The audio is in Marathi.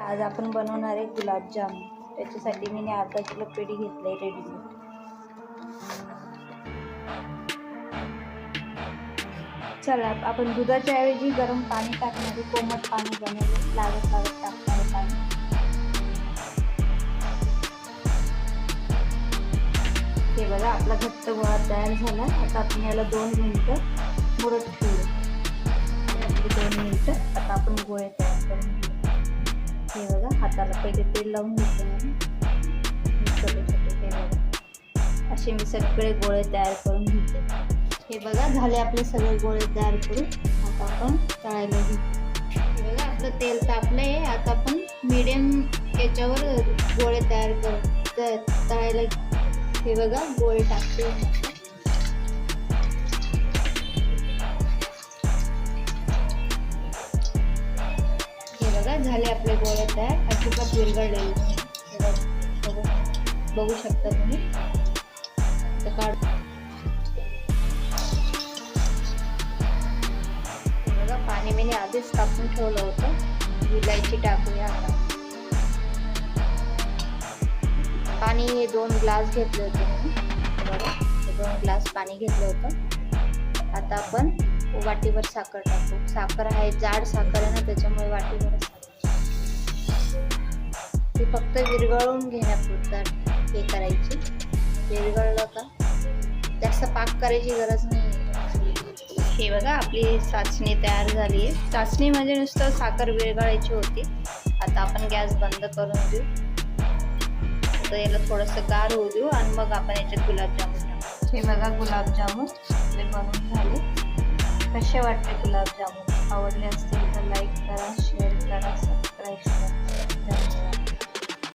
आज आपण बनवणार आहे गुलाबजाम। त्याच्यासाठी मी अर्धा किलो पेढी घेतले रेडीमेड। चला आपण दुधाच्या ऐवजी गरम पाणी टाकणार आहे। कोमट पाणी बनवले, लागत टाकणार आहे पाणी। हे बघा आपला घट्ट गोळा तयार झाला। आता आपण याला 2 मिनिटं मुरत ठेवू। 2 मिनिटं आता आपण गोळे तयार करून घेऊ। हे बघा हाताला पहिले तेल लावून घेतलं। छोटे छोटे हे बघा असे मी सगळे गोळे तयार करून घेते। हे बघा झाले आपले सगळे गोळे तयार करून। आता आपण तळायला घेऊ। हे बघा आपलं तेल तापलंय। आता आपण मीडियम याच्यावर गोळे तयार करू तळायला। हे बघा गोळे टाकते। हे बघा झाले आपले गोळे तयार। अजिबात विरघळलेले बघू शकता तुम्ही। बघा पाणी मी आधीच टाकून ठेवलं होतं। इलायची टाकूया आता। पाणी 2 ग्लास घेतले होते मी। बघा 2 ग्लास पाणी घेतलं होतं। आता आपण वाटीवर साखर टाकू। साखर आहे जाड साखर आहे ना, त्याच्यामुळे वाटीवर ती फक्त विरघळून घेण्यापुरतं हे करायची। विरघळलं का जास्त पाक करायची गरज नाही। हे बघा आपली चाचणी तयार झाली आहे। चाचणी म्हणजे नुसतं साखर विरघळायची होती। आता आपण गॅस बंद करून देऊ। तर याला थोडंसं गार होऊ देऊ आणि मग आपण याच्यात गुलाबजामुन टाकू। हे बघा गुलाबजामुन आपले बनवून झाले। कसे वाटते गुलाबजामुन? आवडले असतील तर लाईक करा, शेअर करा, सबस्क्राईब करा।